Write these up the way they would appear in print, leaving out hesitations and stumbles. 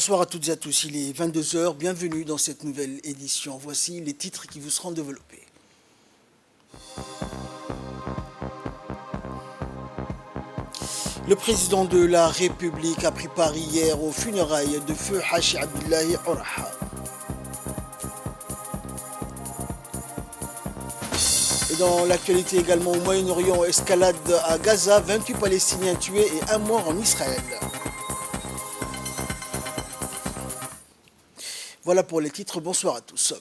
Bonsoir à toutes et à tous, il est 22 heures. Bienvenue dans cette nouvelle édition. Voici les titres qui vous seront développés. Le président de la République a pris part hier aux funérailles de feu Hachi Abdullahi Oraha. Et dans l'actualité également au Moyen-Orient, escalade à Gaza, 28 Palestiniens tués et un mort en Israël. Voilà pour les titres, bonsoir à tous.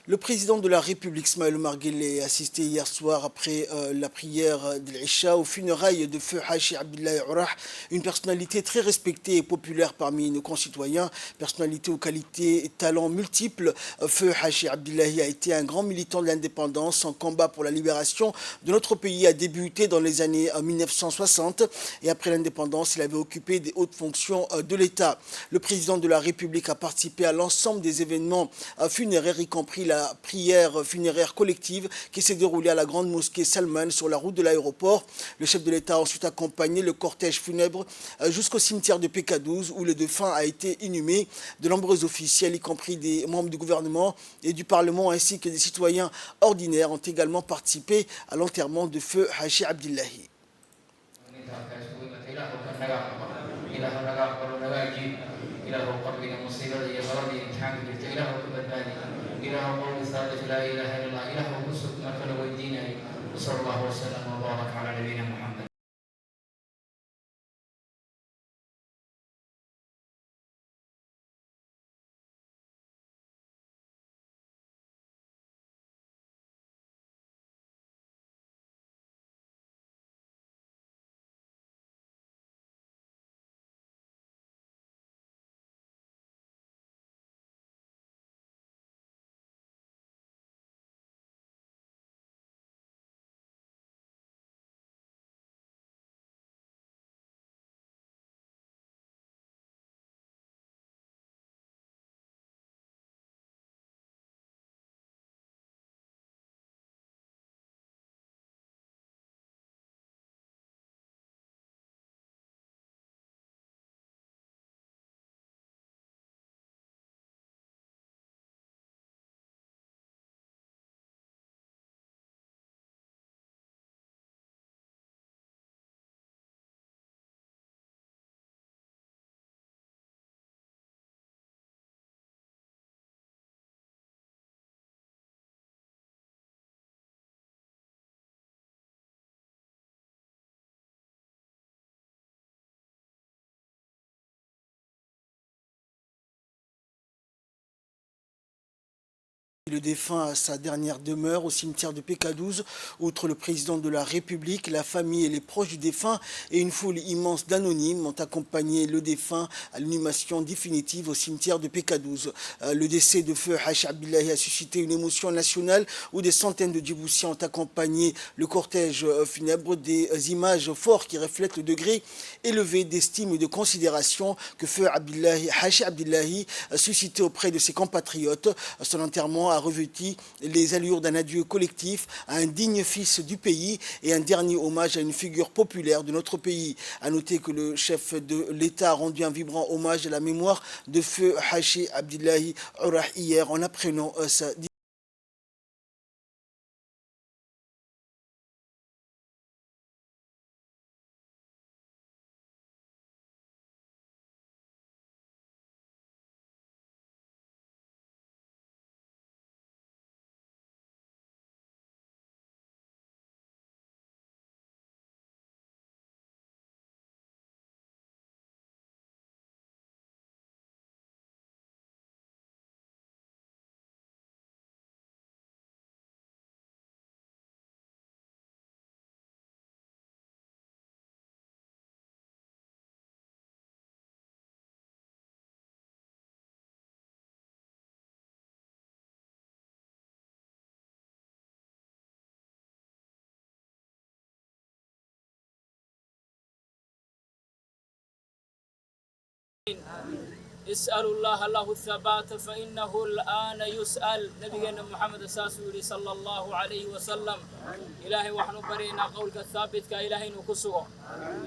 Le président de la République, Ismaël Omar Guelleh, a assisté hier soir après la prière de l'Isha aux funérailles de feu Hachi Abdullahi Orah, une personnalité très respectée et populaire parmi nos concitoyens, personnalité aux qualités et talents multiples. Feu Hachi Abdullahi a été un grand militant de l'indépendance. Son combat pour la libération de notre pays a débuté dans les années 1960 et après l'indépendance, il avait occupé des hautes fonctions de l'État. Le président de la République a participé à l'ensemble des événements funéraires, y compris la prière funéraire collective qui s'est déroulée à la grande mosquée Salman sur la route de l'aéroport. Le chef de l'État a ensuite accompagné le cortège funèbre jusqu'au cimetière de PK12 où le défunt a été inhumé. De nombreux officiels, y compris des membres du gouvernement et du Parlement ainsi que des citoyens ordinaires, ont également participé à l'enterrement de feu Hachi Abdullahi. Le défunt à sa dernière demeure au cimetière de PK12, outre le président de la République, la famille et les proches du défunt et une foule immense d'anonymes ont accompagné le défunt à l'inhumation définitive au cimetière de PK12. Le décès de feu Hachi Abdullahi a suscité une émotion nationale où des centaines de Djiboutiens ont accompagné le cortège funèbre, des images fortes qui reflètent le degré élevé d'estime et de considération que feu Hachi Abdullahi a suscité auprès de ses compatriotes. Son enterrement a revêti les allures d'un adieu collectif à un digne fils du pays et un dernier hommage à une figure populaire de notre pays. A noter que le chef de l'État a rendu un vibrant hommage à la mémoire de feu Hachi Abdullahi Orah hier en apprenant sa اسألوا الله له الثبات فإنه الآن يسأل نبينا محمد ساسوري صلى الله عليه وسلم إلهي وحن برينا قولك الثابت كإلهي نكسو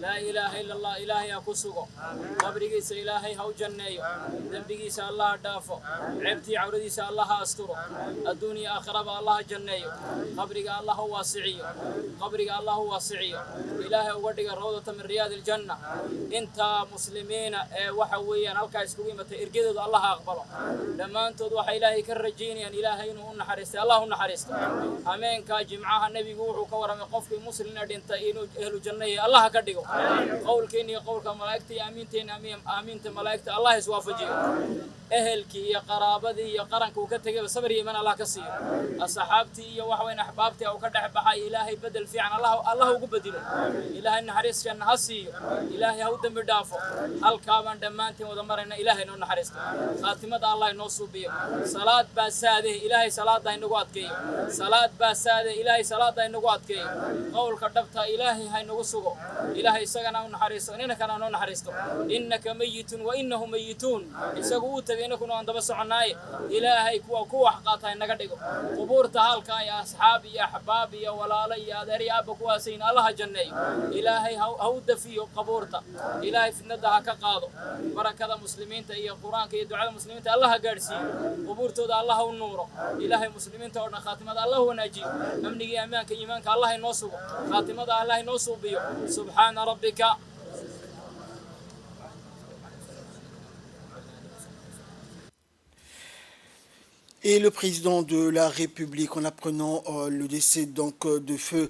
لا إله إلا الله إلهي أكسو قبرقيس إلهي هو جنيو ذنبقيس الله دافو عبتي عرديس الله أسترو الدنيا أخرب الله جنيو قبرق الله واسعيو قبرق الله واسعيو إلهي وقدق الروضة من رياض الجنة انت مسلمين وحويا نلقى اسكويمة إرقيدو الله أقبله لما أنتو دوحا إلهي كالرجيني أن إلهي إنه نحرست الله نحرست أمين كاجمعها النبي قوحو كورم قفك مسلمين دينتا إنو أهل الجنة الله كدقو قولك إني قولك ملايكتي أمينتين أمينت ملايكتي الله يسوافجيو أهلكي يا قرابتي يا قرنك وكتك بصبري من الله كسير الصحابتي يا وحوين أحبابتي أو كدح بحي إلهي بدل في عن الله وقبدله إلهي نحرس كان هسي إلهي هو دم بدافع الكابن دمانتي ودمرنا إلهي نو نحرس خاتمة الله نوصو بيه صلاة بساده إلهي صلاة دين نقاط كي صلاة بساده إلهي صلاة دين نقاط كي قول كتبتها إلهي هاي نوصو إلهي سجنا ونحرس إنك أنا نحرس إنك ميت وإنه ميتون يسقوت إنكم عند بس عناي إلهي كوا حقاتها نقدقو قبور تهالك يا أصحابي يا أحبابي يا ولالي يا دري أبوك واسين الله جنّي إلهي هو دفيو قبورته إلهي في الندها كقاضو بركة مسلمين تي القرآن كي دعاء المسلمين الله قارسي قبورته ده الله والنور إلهي مسلمين تورنا خاتمة الله ونجي أمني أمانك إيمانك الله ينصو خاتمة الله ينصو بيو سبحان ربك. Et le président de la République, en apprenant le décès donc de feu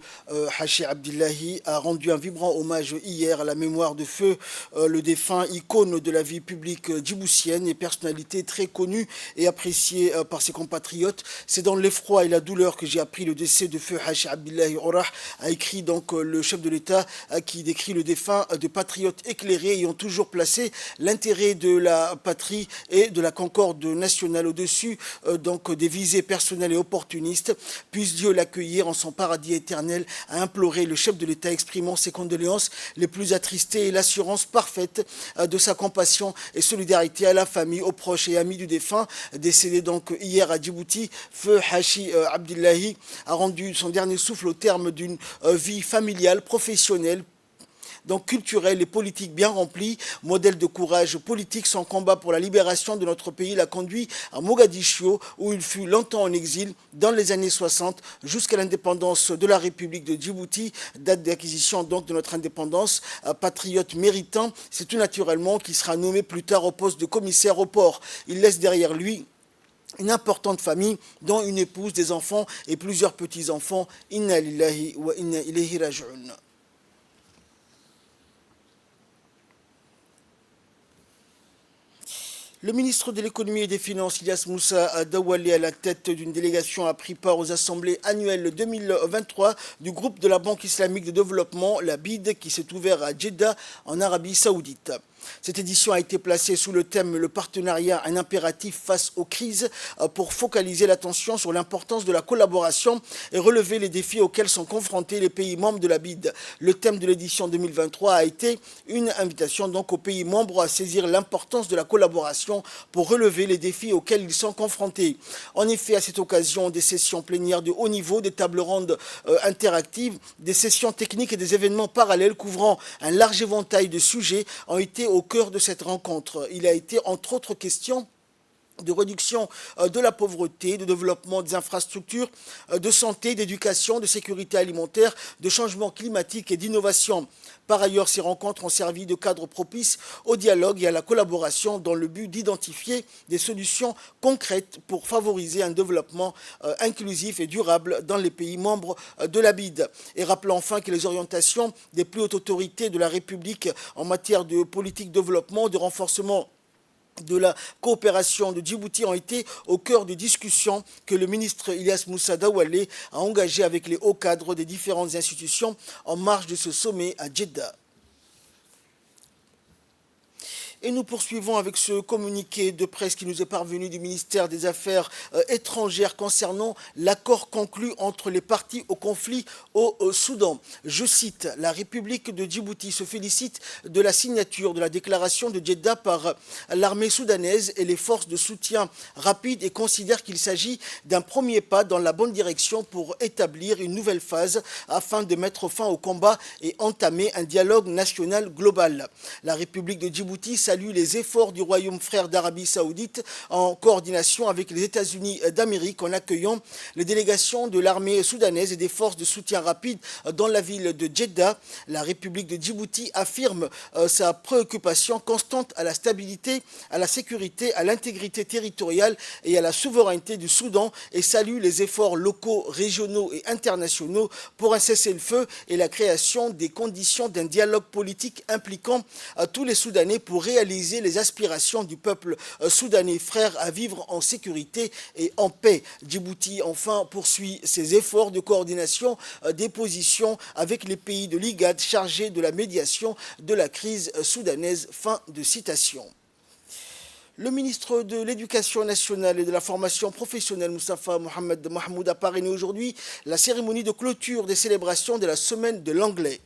Hachi Abdillahi, a rendu un vibrant hommage hier à la mémoire de feu le défunt, icône de la vie publique djiboutienne et personnalité très connue et appréciée par ses compatriotes. C'est dans l'effroi et la douleur que j'ai appris le décès de feu Hachi Abdillahi Orah, a écrit donc le chef de l'État qui décrit le défunt de patriotes éclairés ayant toujours placé l'intérêt de la patrie et de la concorde nationale au-dessus donc des visées personnelles et opportunistes. Puisse Dieu l'accueillir en son paradis éternel, a imploré le chef de l'État, exprimant ses condoléances les plus attristées et l'assurance parfaite de sa compassion et solidarité à la famille, aux proches et amis du défunt, décédé donc hier à Djibouti. Feu Hachi Abdillahi a rendu son dernier souffle au terme d'une vie familiale, professionnelle, donc culturel et politique bien rempli, modèle de courage politique. Son combat pour la libération de notre pays l'a conduit à Mogadiscio, où il fut longtemps en exil dans les années 60 jusqu'à l'indépendance de la République de Djibouti, date d'acquisition donc de notre indépendance. Patriote méritant, c'est tout naturellement qu'il sera nommé plus tard au poste de commissaire au port. Il laisse derrière lui une importante famille, dont une épouse, des enfants et plusieurs petits-enfants. Inna lillahi wa inna ilayhi raji'un. Le ministre de l'économie et des finances, Ilyas Moussa Dawalé, à la tête d'une délégation, a pris part aux assemblées annuelles 2023 du groupe de la Banque islamique de développement, la BID, qui s'est ouvert à Jeddah, en Arabie Saoudite. Cette édition a été placée sous le thème « Le partenariat, un impératif face aux crises » pour focaliser l'attention sur l'importance de la collaboration et relever les défis auxquels sont confrontés les pays membres de la BID. Le thème de l'édition 2023 a été une invitation donc aux pays membres à saisir l'importance de la collaboration pour relever les défis auxquels ils sont confrontés. En effet, à cette occasion, des sessions plénières de haut niveau, des tables rondes interactives, des sessions techniques et des événements parallèles couvrant un large éventail de sujets ont été au cœur de cette rencontre. Il a été entre autres question de réduction de la pauvreté, de développement des infrastructures, de santé, d'éducation, de sécurité alimentaire, de changement climatique et d'innovation. Par ailleurs, ces rencontres ont servi de cadre propice au dialogue et à la collaboration dans le but d'identifier des solutions concrètes pour favoriser un développement inclusif et durable dans les pays membres de la BID. Et rappelons enfin que les orientations des plus hautes autorités de la République en matière de politique de développement, de renforcement de la coopération de Djibouti ont été au cœur des discussions que le ministre Ilyas Moussa Dawalé a engagées avec les hauts cadres des différentes institutions en marge de ce sommet à Jeddah. Et nous poursuivons avec ce communiqué de presse qui nous est parvenu du ministère des Affaires étrangères concernant l'accord conclu entre les parties au conflit au Soudan. Je cite, la République de Djibouti se félicite de la signature de la déclaration de Djeddah par l'armée soudanaise et les forces de soutien rapide et considère qu'il s'agit d'un premier pas dans la bonne direction pour établir une nouvelle phase afin de mettre fin au combat et entamer un dialogue national global. La République de Djibouti salue les efforts du Royaume frère d'Arabie Saoudite en coordination avec les États-Unis d'Amérique en accueillant les délégations de l'armée soudanaise et des forces de soutien rapide dans la ville de Djeddah. La République de Djibouti affirme sa préoccupation constante à la stabilité, à la sécurité, à l'intégrité territoriale et à la souveraineté du Soudan et salue les efforts locaux, régionaux et internationaux pour un cessez-le-feu et la création des conditions d'un dialogue politique impliquant tous les Soudanais pour réaliser les aspirations du peuple soudanais frère à vivre en sécurité et en paix. Djibouti enfin poursuit ses efforts de coordination des positions avec les pays de l'IGAD chargés de la médiation de la crise soudanaise. Fin de citation. Le ministre de l'Éducation nationale et de la formation professionnelle, Moustapha Mohamed Mahmoud, a parrainé aujourd'hui la cérémonie de clôture des célébrations de la semaine de l'anglais.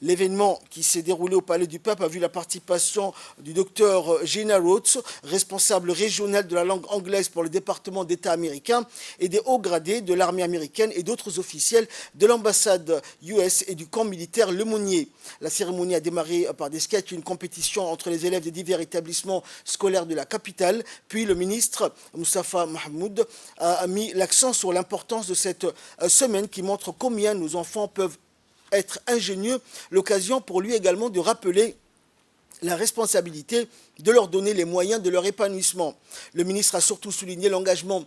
L'événement qui s'est déroulé au Palais du Peuple a vu la participation du docteur Gina Rhodes, responsable régional de la langue anglaise pour le département d'État américain, et des hauts gradés de l'armée américaine et d'autres officiels de l'ambassade US et du camp militaire Lemonnier. La cérémonie a démarré par des sketchs, une compétition entre les élèves des divers établissements scolaires de la capitale. Puis le ministre Moustapha Mahmoud a mis l'accent sur l'importance de cette semaine qui montre combien nos enfants peuvent être ingénieux, l'occasion pour lui également de rappeler la responsabilité de leur donner les moyens de leur épanouissement. Le ministre a surtout souligné l'engagement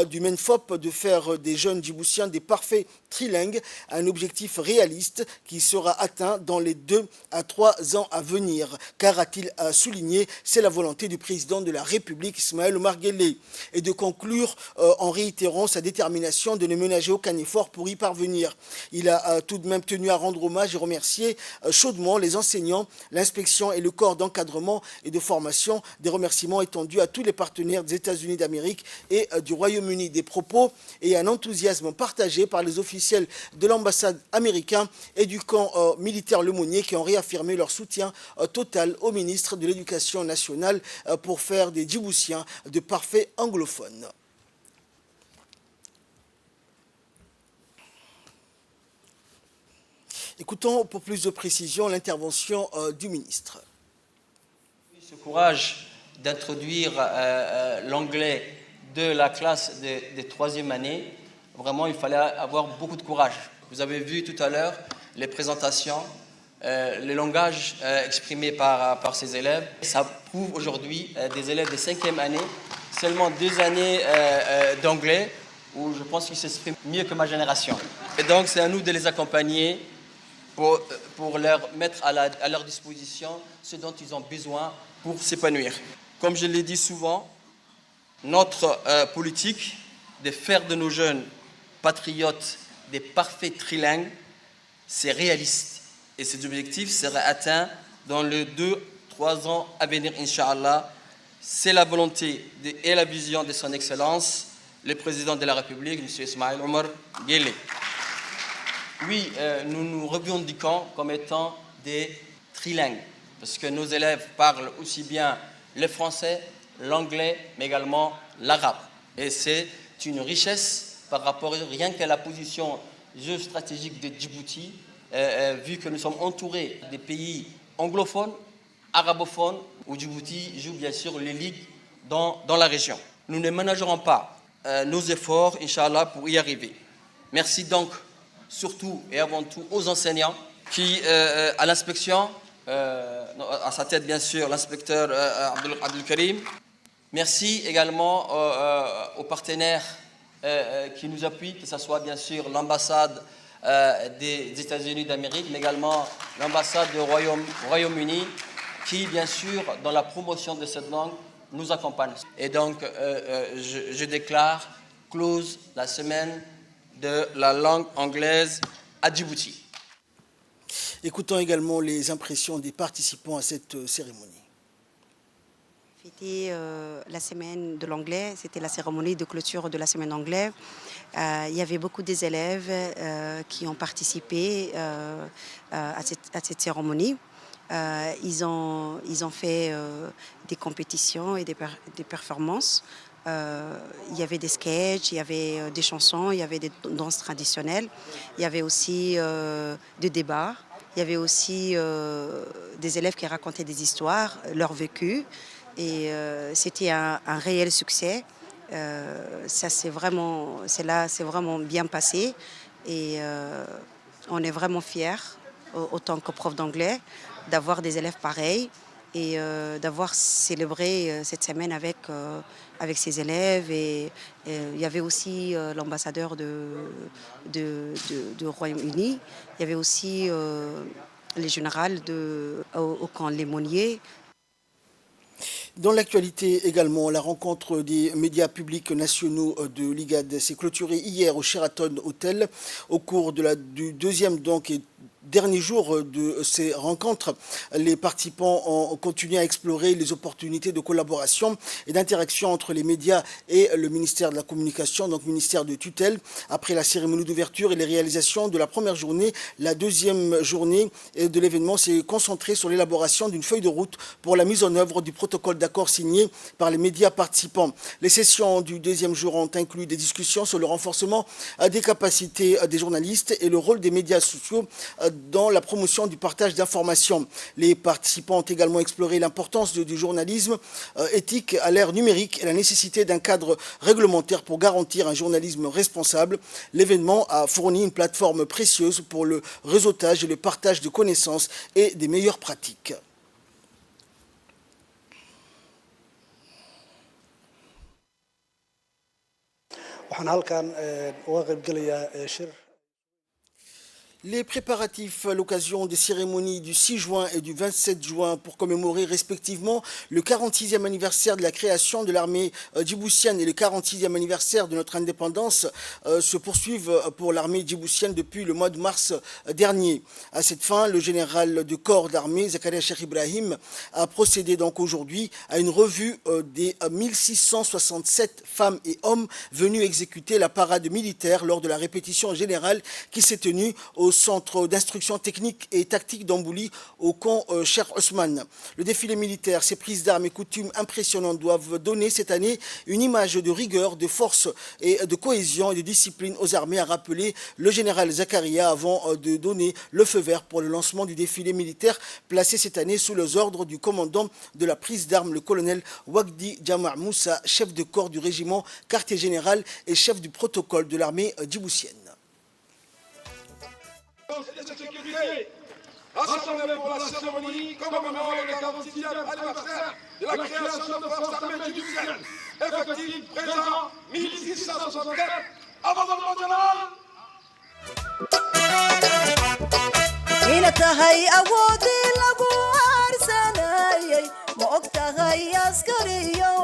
du MENFOP de faire des jeunes djiboutiens des parfaits trilingues, un objectif réaliste qui sera atteint dans les 2 à 3 ans à venir. Car, a-t-il souligné, c'est la volonté du président de la République, Ismaël Omar Guelleh, et de conclure en réitérant sa détermination de ne ménager aucun effort pour y parvenir. Il a tout de même tenu à rendre hommage et remercier chaudement les enseignants, l'inspection et le corps d'encadrement et de formation, des remerciements étendus à tous les partenaires des États-Unis d'Amérique et du Royaume-Uni. Des propos et un enthousiasme partagés par les officiels de l'ambassade américaine et du camp militaire Lemonnier qui ont réaffirmé leur soutien total au ministre de l'Éducation nationale pour faire des Djiboutiens de parfaits anglophones. Écoutons pour plus de précision l'intervention du ministre. Ce courage d'introduire l'anglais de la classe des 3e années, vraiment il fallait avoir beaucoup de courage. Vous avez vu tout à l'heure les présentations, le langage exprimé par ces élèves. Ça prouve aujourd'hui des élèves de 5e année, seulement 2 années d'anglais, où je pense qu'ils s'expriment mieux que ma génération. Et donc c'est à nous de les accompagner pour leur mettre à leur disposition ce dont ils ont besoin pour s'épanouir. Comme je l'ai dit souvent, notre politique de faire de nos jeunes patriotes des parfaits trilingues, c'est réaliste. Et cet objectif sera atteint dans les 2-3 ans à venir, Inch'Allah. C'est la volonté et la vision de son Excellence, le Président de la République, M. Ismaël Omar Guelleh. Oui, nous nous revendiquons comme étant des trilingues, parce que nos élèves parlent aussi bien le français, l'anglais, mais également l'arabe. Et c'est une richesse par rapport rien qu'à la position géostratégique de Djibouti, vu que nous sommes entourés des pays anglophones, arabophones, où Djibouti joue bien sûr les ligues dans la région. Nous ne ménagerons pas nos efforts, Inch'Allah, pour y arriver. Merci donc surtout et avant tout aux enseignants qui, à l'inspection, à sa tête bien sûr l'inspecteur Abdel Karim. Merci également aux partenaires qui nous appuient, que ce soit bien sûr l'ambassade des États-Unis d'Amérique, mais également l'ambassade du Royaume-Uni, qui bien sûr dans la promotion de cette langue nous accompagne. Et donc je déclare close la semaine de la langue anglaise à Djibouti. Écoutons également les impressions des participants à cette cérémonie. fêté la semaine de l'anglais, c'était la cérémonie de clôture de la semaine d'anglais. Il y avait beaucoup des élèves qui ont participé à cette cérémonie. Ils ont fait des compétitions et des performances. Il y avait des sketchs, il y avait des chansons, il y avait des danses traditionnelles. Il y avait aussi des débats. Il y avait aussi des élèves qui racontaient des histoires, leur vécu. Et c'était un réel succès. Ça c'est vraiment bien passé. Et on est vraiment fiers, autant que prof d'anglais, d'avoir des élèves pareils et d'avoir célébré cette semaine avec ces élèves. Et il y avait aussi l'ambassadeur du Royaume-Uni. Il y avait aussi les générales au camp Lémonier. Dans l'actualité également, la rencontre des médias publics nationaux de l'IGAD s'est clôturée hier au Sheraton Hotel. Au cours du deuxième et dernier jour de ces rencontres, les participants ont continué à explorer les opportunités de collaboration et d'interaction entre les médias et le ministère de la Communication, donc ministère de tutelle. Après la cérémonie d'ouverture et les réalisations de la première journée, la deuxième journée de l'événement s'est concentrée sur l'élaboration d'une feuille de route pour la mise en œuvre du protocole d'accord signé par les médias participants. Les sessions du deuxième jour ont inclus des discussions sur le renforcement des capacités des journalistes et le rôle des médias sociaux dans la promotion du partage d'informations. Les participants ont également exploré l'importance du journalisme éthique à l'ère numérique et la nécessité d'un cadre réglementaire pour garantir un journalisme responsable. L'événement a fourni une plateforme précieuse pour le réseautage et le partage de connaissances et des meilleures pratiques. Les préparatifs à l'occasion des cérémonies du 6 juin et du 27 juin pour commémorer respectivement le 46e anniversaire de la création de l'armée djiboutienne et le 46e anniversaire de notre indépendance se poursuivent pour l'armée djiboutienne depuis le mois de mars dernier. À cette fin, le général de corps d'armée, Zakaria Cheikh Ibrahim, a procédé donc aujourd'hui à une revue des 1667 femmes et hommes venus exécuter la parade militaire lors de la répétition générale qui s'est tenue au centre d'instruction technique et tactique d'Ambouli au camp Cheikh Ousmane. Le défilé militaire, ses prises d'armes et coutumes impressionnantes doivent donner cette année une image de rigueur, de force et de cohésion et de discipline aux armées, a rappelé le général Zakaria avant de donner le feu vert pour le lancement du défilé militaire placé cette année sous les ordres du commandant de la prise d'armes, le colonel Wagdi Jama' Moussa, chef de corps du régiment quartier général et chef du protocole de l'armée djiboutienne. Et de sécurité, rassemblés pour la cérémonie commémorant le 46e anniversaire de la création de forces armées djiboutiennes. Effectif présent 1664. Avancement général. إن تهي أودي لغو أرسناي مؤكتهي عسكريو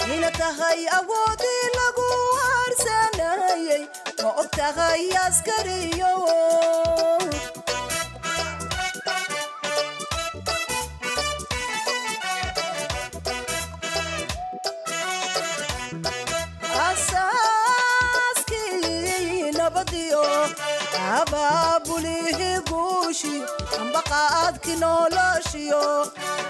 إن تهي أودي لغو أرسناي مؤكتهي عسكريو أبابوليه قوشي أم بقعد كنولاشيو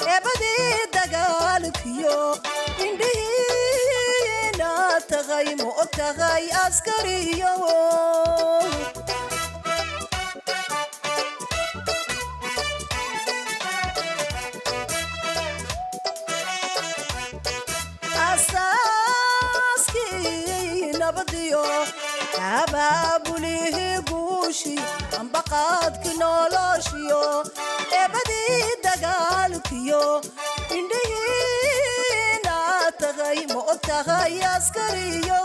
إبدي دقالكيو إندينا تغي مؤتغي أسكريو أساسكي نبضيو أبابوليه قوشي أم بقعد كنولاشيو إبدي دقالكيو إندينا تغي مؤتغي أسكريو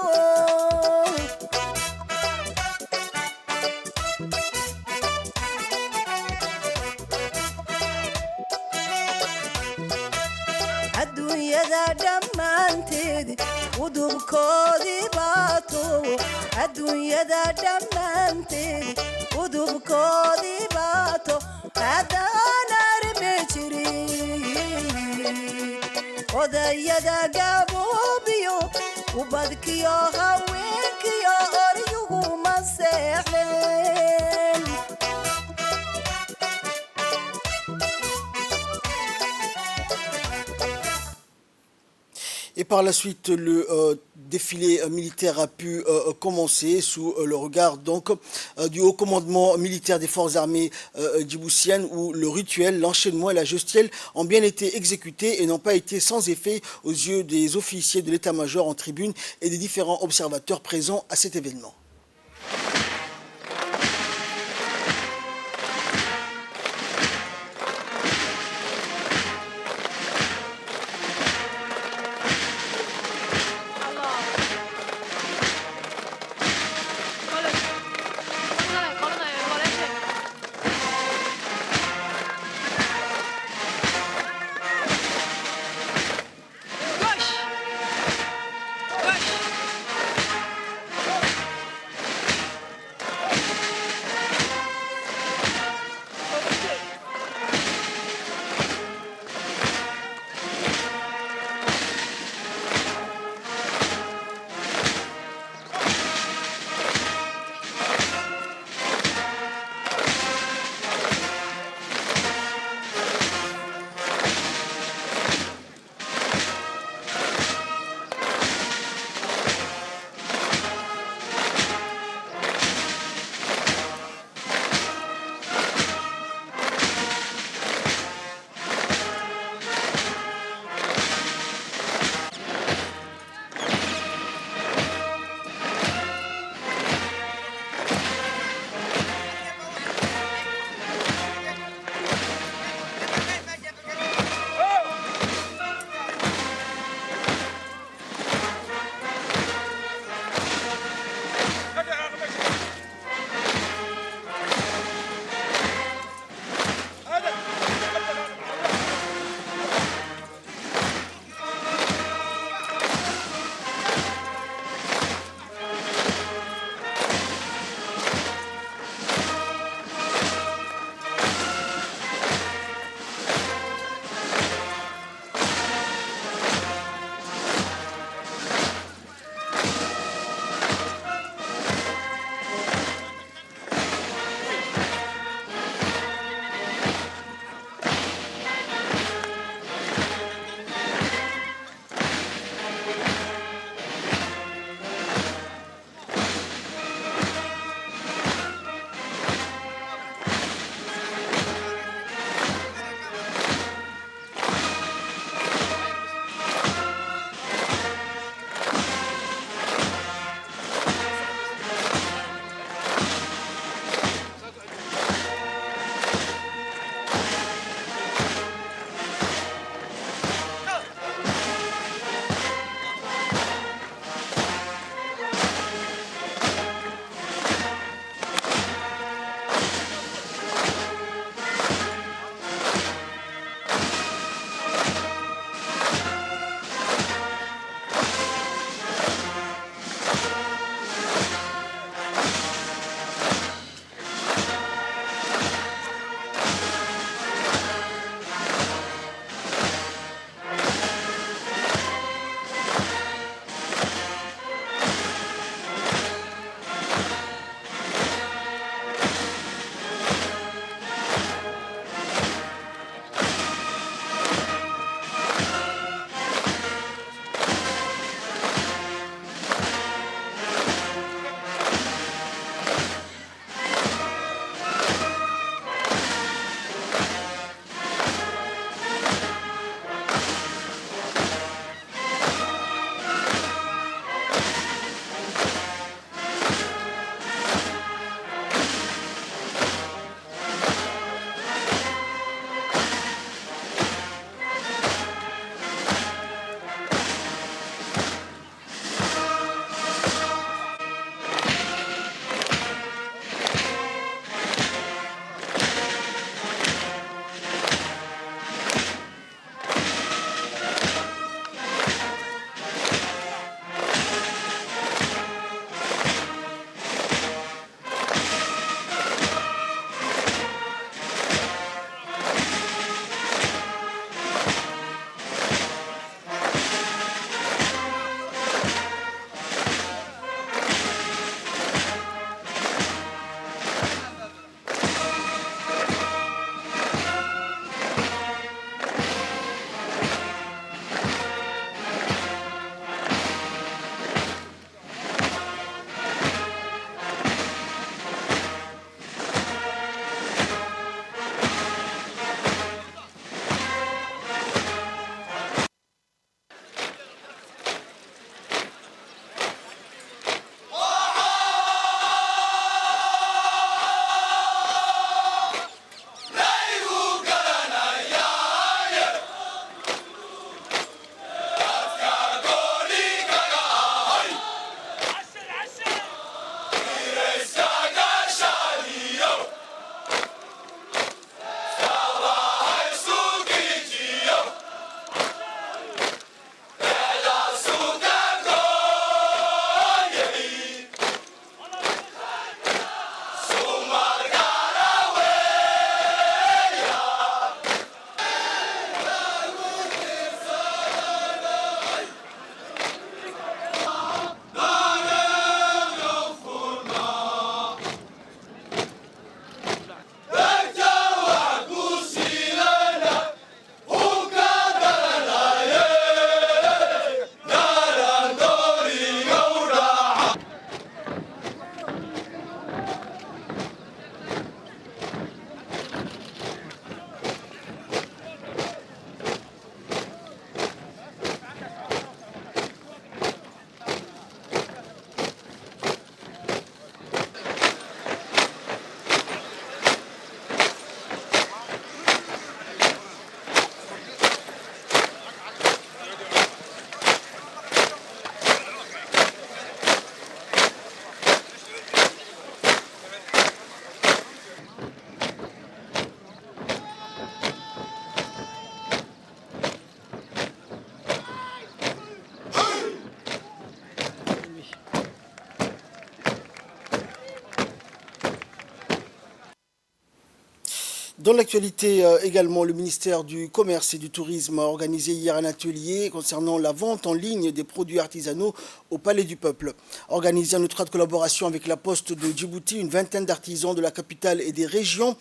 الدنيا adduunyada dhammaanteed udubkoodii baato adduunyada dhammaanteed udubkoodii baato haddaan armi jirin odayada gaboobiyo ubadkiyo haweenkiyo oryuguma seexdeen Et par la suite, le défilé militaire a pu commencer sous le regard donc du haut commandement militaire des forces armées djiboutiennes, où le rituel, l'enchaînement et la gestuelle ont bien été exécutés et n'ont pas été sans effet aux yeux des officiers de l'état-major en tribune et des différents observateurs présents à cet événement. Dans l'actualité également, le ministère du Commerce et du Tourisme a organisé hier un atelier concernant la vente en ligne des produits artisanaux au Palais du Peuple. Organisé en étroite collaboration avec la Poste de Djibouti, une vingtaine d'artisans de la capitale et des régions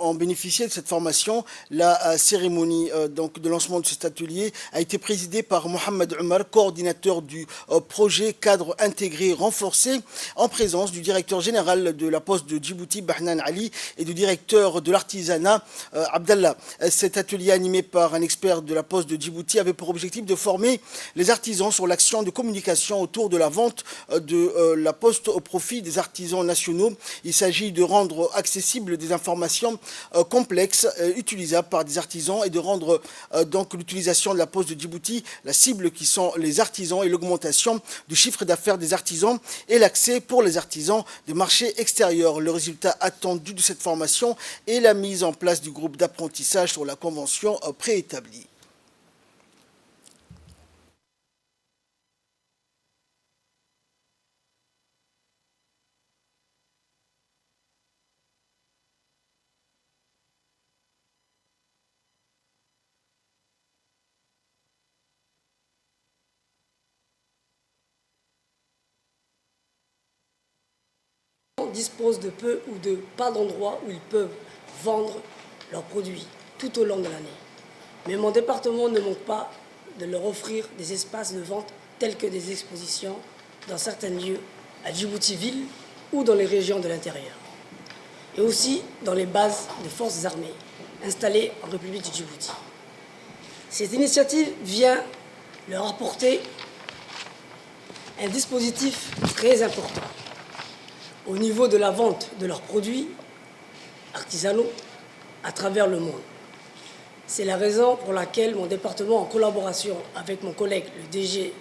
ont bénéficié de cette formation. La cérémonie donc, de lancement de cet atelier a été présidée par Mohamed Omar, coordinateur du projet cadre intégré renforcé, en présence du directeur général de la Poste de Djibouti, Bahnan Ali, et du directeur de l'artisanat, Abdallah. Cet atelier animé par un expert de la Poste de Djibouti avait pour objectif de former les artisans sur l'action de communication autour de la vente de la Poste au profit des artisans nationaux. Il s'agit de rendre accessibles des informations complexes utilisables par des artisans et de rendre donc l'utilisation de la Poste de Djibouti la cible qui sont les artisans et l'augmentation du chiffre d'affaires des artisans et l'accès pour les artisans des marchés extérieurs. Le résultat attendu de cette formation est la mise en place du groupe d'apprentissage sur la convention préétablie. Disposent de peu ou de pas d'endroits où ils peuvent vendre leurs produits tout au long de l'année. Mais mon département ne manque pas de leur offrir des espaces de vente tels que des expositions dans certains lieux à Djibouti-Ville ou dans les régions de l'intérieur. Et aussi dans les bases de forces armées installées en République de Djibouti. Cette initiative vient leur apporter un dispositif très important au niveau de la vente de leurs produits artisanaux à travers le monde. C'est la raison pour laquelle mon département, en collaboration avec mon collègue, le DG,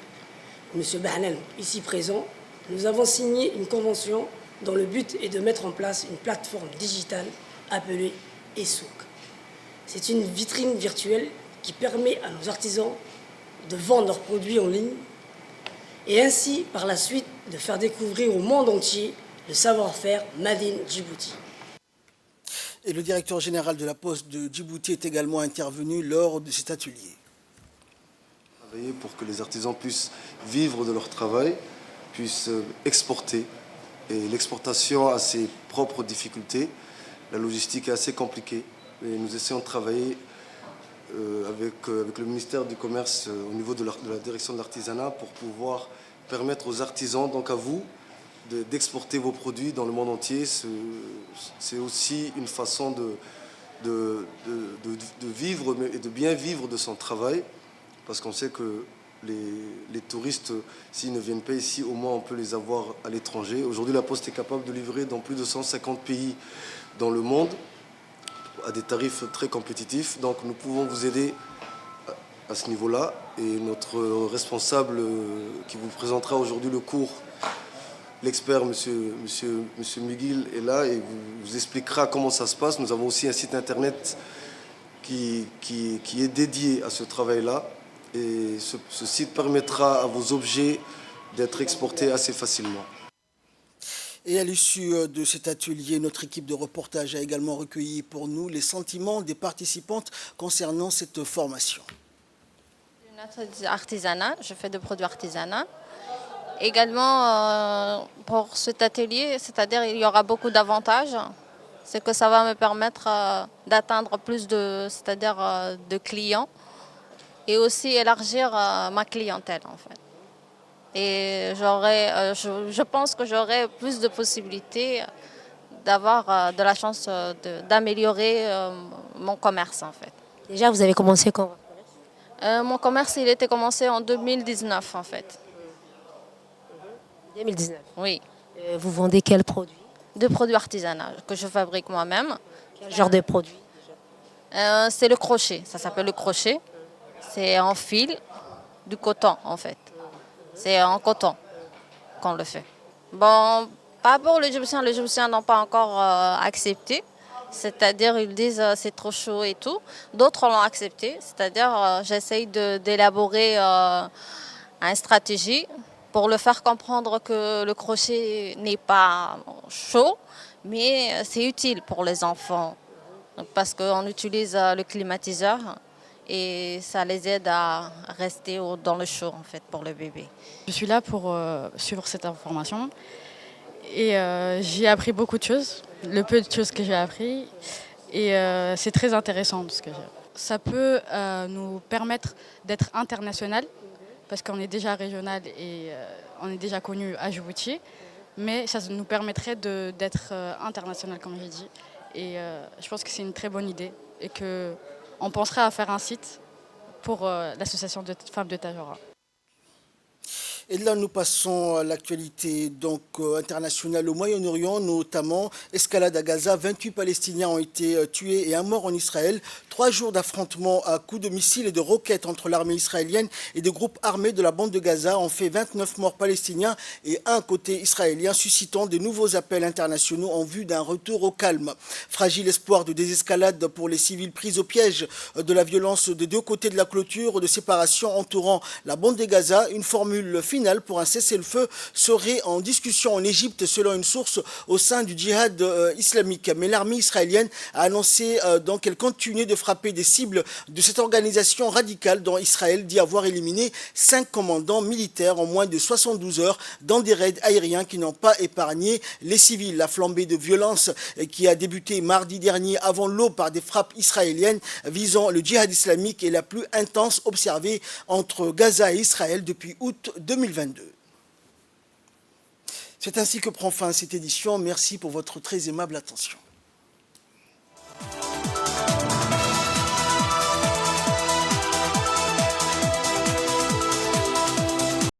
M. Bahnan, ici présent, nous avons signé une convention dont le but est de mettre en place une plateforme digitale appelée eSouk. C'est une vitrine virtuelle qui permet à nos artisans de vendre leurs produits en ligne et ainsi, par la suite, de faire découvrir au monde entier le savoir-faire Made in Djibouti. Et le directeur général de la Poste de Djibouti est également intervenu lors de cet atelier. Travailler pour que les artisans puissent vivre de leur travail, puissent exporter. Et l'exportation a ses propres difficultés. La logistique est assez compliquée. Et nous essayons de travailler avec le ministère du Commerce au niveau de la direction de l'artisanat pour pouvoir permettre aux artisans, donc à vous, d'exporter vos produits dans le monde entier. C'est aussi une façon de vivre et de bien vivre de son travail, parce qu'on sait que les touristes, s'ils ne viennent pas ici, au moins on peut les avoir à l'étranger. Aujourd'hui, la Poste est capable de livrer dans plus de 150 pays dans le monde à des tarifs très compétitifs. Donc nous pouvons vous aider à ce niveau-là. Et notre responsable qui vous présentera aujourd'hui le cours, l'expert, monsieur Miguel, est là et vous expliquera comment ça se passe. Nous avons aussi un site internet qui est dédié à ce travail-là. Et ce site permettra à vos objets d'être exportés assez facilement. Et à l'issue de cet atelier, notre équipe de reportage a également recueilli pour nous les sentiments des participantes concernant cette formation. Artisanat, je fais des produits artisanaux. Également, pour cet atelier, c'est-à-dire il y aura beaucoup d'avantages. C'est que ça va me permettre d'atteindre plus de clients et aussi élargir ma clientèle en fait. Et je pense que j'aurai plus de possibilités d'avoir de la chance d'améliorer mon commerce en fait. Déjà, vous avez commencé quand? Mon commerce, il était commencé en 2019 en fait. 2019. Oui. Vous vendez quels produits? De produits artisanaux que je fabrique moi-même. Quel genre de produits? C'est le crochet, ça s'appelle le crochet. C'est en fil, du coton en fait. C'est en coton qu'on le fait. Bon, pas pour les Djiboutiens n'ont pas encore accepté. C'est-à-dire ils disent c'est trop chaud et tout. D'autres l'ont accepté, c'est-à-dire j'essaye d'élaborer une stratégie pour le faire comprendre que le crochet n'est pas chaud, mais c'est utile pour les enfants. parce qu'on utilise le climatiseur et ça les aide à rester dans le chaud en fait pour le bébé. Je suis là pour suivre cette information et j'ai appris beaucoup de choses, le peu de choses que j'ai appris et c'est très intéressant ce que j'ai. Ça peut nous permettre d'être international parce qu'on est déjà régional et on est déjà connu à Djibouti, mais ça nous permettrait d'être international comme j'ai dit et je pense que c'est une très bonne idée et qu'on penserait à faire un site pour l'association de femmes de Tadjoura. Et là, nous passons à l'actualité internationale au Moyen-Orient, notamment escalade à Gaza. 28 Palestiniens ont été tués et un mort en Israël. 3 jours d'affrontements à coups de missiles et de roquettes entre l'armée israélienne et des groupes armés de la bande de Gaza ont fait 29 morts palestiniens et un côté israélien, suscitant de nouveaux appels internationaux en vue d'un retour au calme. Fragile espoir de désescalade pour les civils pris au piège de la violence des deux côtés de la clôture de séparation entourant la bande de Gaza. Une formule finale pour un cessez-le-feu serait en discussion en Égypte selon une source au sein du djihad islamique. Mais l'armée israélienne a annoncé qu'elle continuait de frapper des cibles de cette organisation radicale dont Israël dit avoir éliminé 5 commandants militaires en moins de 72 heures dans des raids aériens qui n'ont pas épargné les civils. La flambée de violence qui a débuté mardi dernier avant l'aube par des frappes israéliennes visant le djihad islamique est la plus intense observée entre Gaza et Israël depuis août 2022. C'est ainsi que prend fin cette édition. Merci pour votre très aimable attention.